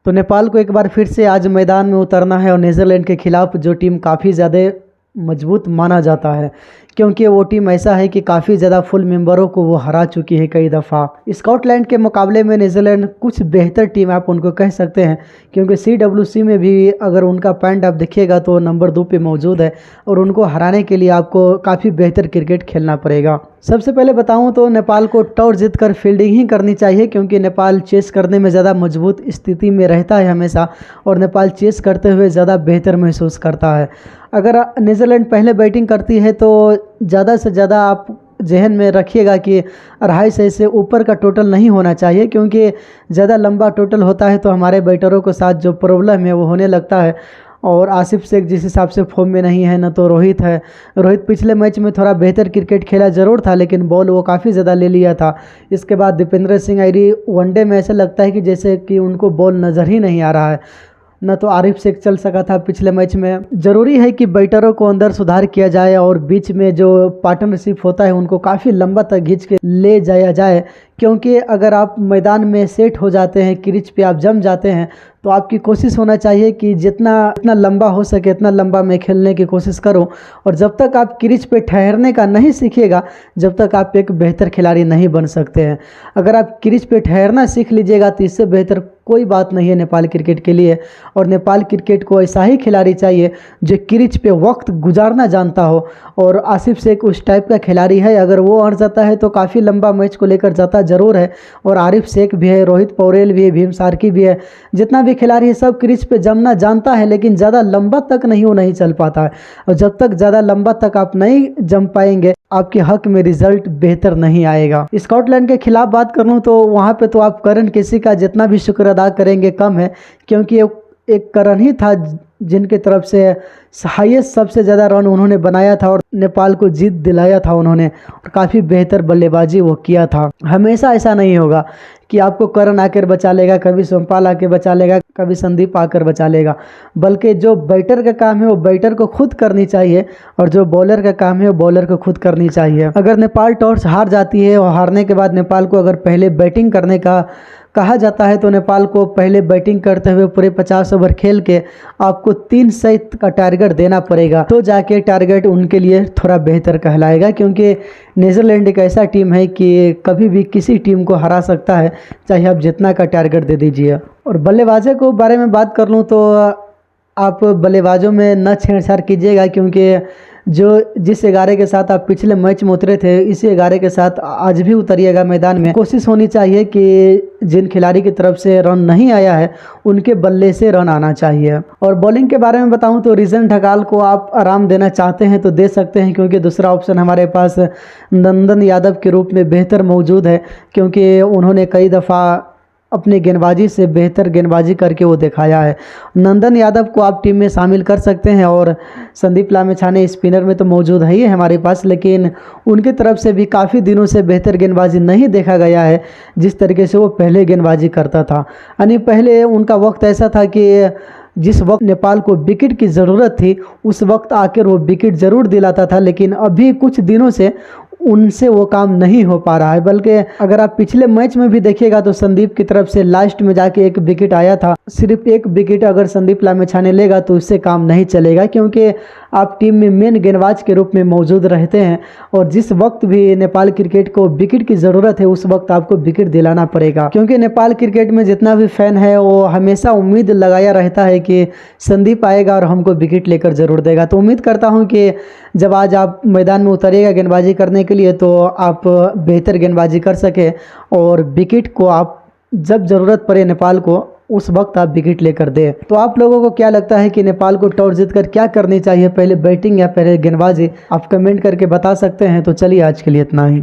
तो नेपाल को एक बार फिर से आज मैदान में उतरना है और नीदरलैंड के खिलाफ, जो टीम काफ़ी ज़्यादा मजबूत माना जाता है, क्योंकि वो टीम ऐसा है कि काफ़ी ज़्यादा फुल मेंबरों को वो हरा चुकी है कई दफ़ा। स्कॉटलैंड के मुकाबले में नीदरलैंड कुछ बेहतर टीम आप उनको कह सकते हैं, क्योंकि CWC में भी अगर उनका पॉइंट आप देखिएगा तो नंबर 2 पे मौजूद है और उनको हराने के लिए आपको काफ़ी बेहतर क्रिकेट खेलना पड़ेगा। सबसे पहले बताऊं तो नेपाल को टॉस जीतकर फील्डिंग ही करनी चाहिए, क्योंकि नेपाल चेस करने में ज़्यादा मजबूत स्थिति में रहता है हमेशा, और नेपाल चेस करते हुए ज़्यादा बेहतर महसूस करता है। अगर नीदरलैंड पहले बैटिंग करती है तो ज़्यादा से ज़्यादा आप जहन में रखिएगा कि 250 से ऊपर का टोटल नहीं होना चाहिए, क्योंकि ज़्यादा लंबा टोटल होता है तो हमारे बैटरों के साथ जो प्रॉब्लम है वो होने लगता है। और आसिफ शेख जिस हिसाब से फॉर्म में नहीं है, न तो रोहित है। रोहित पिछले मैच में थोड़ा बेहतर क्रिकेट खेला ज़रूर था, लेकिन बॉल वो काफ़ी ज़्यादा ले लिया था। इसके बाद दीपेंद्र सिंह आयरी वनडे में ऐसा लगता है कि जैसे कि उनको बॉल नज़र ही नहीं आ रहा है। न तो आरिफ शेख चल सका था पिछले मैच में। ज़रूरी है कि बैटरों को अंदर सुधार किया जाए और बीच में जो पार्टनरशिप होता है उनको काफ़ी लंबा तक खींच के ले जाया जाए, क्योंकि अगर आप मैदान में सेट हो जाते हैं, क्रीज पे आप जम जाते हैं, तो आपकी कोशिश होना चाहिए कि जितना लंबा हो सके इतना लंबा मैं खेलने की कोशिश करूं। और जब तक आप क्रीज पे ठहरने का नहीं सीखिएगा, जब तक आप एक बेहतर खिलाड़ी नहीं बन सकते हैं। अगर आप क्रीज पे ठहरना सीख लीजिएगा तो इससे बेहतर कोई बात नहीं है नेपाल क्रिकेट के लिए। और नेपाल क्रिकेट को ऐसा ही खिलाड़ी चाहिए जो क्रीज पे वक्त गुजारना जानता हो, और आसिफ शेख उस टाइप का खिलाड़ी है। अगर वो अड़ जाता है तो काफ़ी लंबा मैच को लेकर जाता ज़रूर है। और आरिफ शेख भी है, रोहित पौरेल भी है, भीम सार्की भी है, जितना भी खिलाड़ी है सब क्रीज पे जमना जानता है, लेकिन ज़्यादा लंबा तक वो नहीं चल पाता है। और जब तक ज़्यादा लंबा तक आप नहीं जम पाएंगे, आपके हक में रिजल्ट बेहतर नहीं आएगा। स्कॉटलैंड के खिलाफ बात करूं तो वहां पे तो आप करण केसी का जितना भी शुक्र अदा करेंगे कम है, क्योंकि एक करण ही था जिनके तरफ से हाईएस्ट सबसे ज़्यादा रन उन्होंने बनाया था और नेपाल को जीत दिलाया था उन्होंने, और काफ़ी बेहतर बल्लेबाजी वो किया था। हमेशा ऐसा नहीं होगा कि आपको करण आकर बचा लेगा, कभी सोमपाल आकर बचा लेगा, कभी संदीप आकर बचा लेगा, बल्कि जो बैटर का काम है वो बैटर को खुद करनी चाहिए, और जो बॉलर का काम है वो बॉलर को खुद करनी चाहिए। अगर नेपाल टॉस हार जाती है और हारने के बाद नेपाल को अगर पहले बैटिंग करने का कहा जाता है, तो नेपाल को पहले बैटिंग करते हुए पूरे 50 ओवर खेल के आपको 300 का टारगेट देना पड़ेगा, तो जाके टारगेट उनके लिए थोड़ा बेहतर कहलाएगा। क्योंकि नीदरलैंड एक ऐसा टीम है कि कभी भी किसी टीम को हरा सकता है, चाहे आप जितना का टारगेट दे दीजिए। और बल्लेबाजों को बारे में बात कर लूँ तो आप बल्लेबाजों में न छेड़छाड़ कीजिएगा, क्योंकि जिस 11 के साथ आप पिछले मैच में उतरे थे, इसी 11 के साथ आज भी उतरिएगा मैदान में। कोशिश होनी चाहिए कि जिन खिलाड़ी की तरफ से रन नहीं आया है उनके बल्ले से रन आना चाहिए। और बॉलिंग के बारे में बताऊं तो रिजन ढकाल को आप आराम देना चाहते हैं तो दे सकते हैं, क्योंकि दूसरा ऑप्शन हमारे पास नंदन यादव के रूप में बेहतर मौजूद है, क्योंकि उन्होंने कई दफ़ा अपनी गेंदबाजी से बेहतर गेंदबाजी करके वो दिखाया है। नंदन यादव को आप टीम में शामिल कर सकते हैं, और संदीप लामिछाने स्पिनर में तो मौजूद है ही है हमारे पास, लेकिन उनकी तरफ से भी काफ़ी दिनों से बेहतर गेंदबाजी नहीं देखा गया है जिस तरीके से वो पहले गेंदबाजी करता था। यानी पहले उनका वक्त ऐसा था कि जिस वक्त नेपाल को विकेट की ज़रूरत थी उस वक्त आकर वो विकेट ज़रूर दिलाता था, लेकिन अभी कुछ दिनों से उनसे वो काम नहीं हो पा रहा है। बल्कि अगर आप पिछले मैच में भी देखिएगा तो संदीप की तरफ से लास्ट में जाके एक विकेट आया था। सिर्फ एक विकेट अगर संदीप लामिछाने लेगा तो उससे काम नहीं चलेगा, क्योंकि आप टीम में मेन गेंदबाज के रूप में मौजूद रहते हैं, और जिस वक्त भी नेपाल क्रिकेट को विकेट की ज़रूरत है उस वक्त आपको विकेट दिलाना पड़ेगा। क्योंकि नेपाल क्रिकेट में जितना भी फैन है वो हमेशा उम्मीद लगाया रहता है कि संदीप आएगा और हमको विकेट लेकर ज़रूर देगा। तो उम्मीद करता हूँ कि जब आज आप मैदान में उतरिएगा गेंदबाजी करने के लिए तो आप बेहतर गेंदबाजी कर सके, और विकेट को आप जब ज़रूरत पड़े नेपाल को उस वक्त आप विकेट लेकर दे। तो आप लोगों को क्या लगता है कि नेपाल को टॉस जीतकर क्या करनी चाहिए, पहले बैटिंग या पहले गेंदबाजी? आप कमेंट करके बता सकते हैं। तो चलिए आज के लिए इतना ही।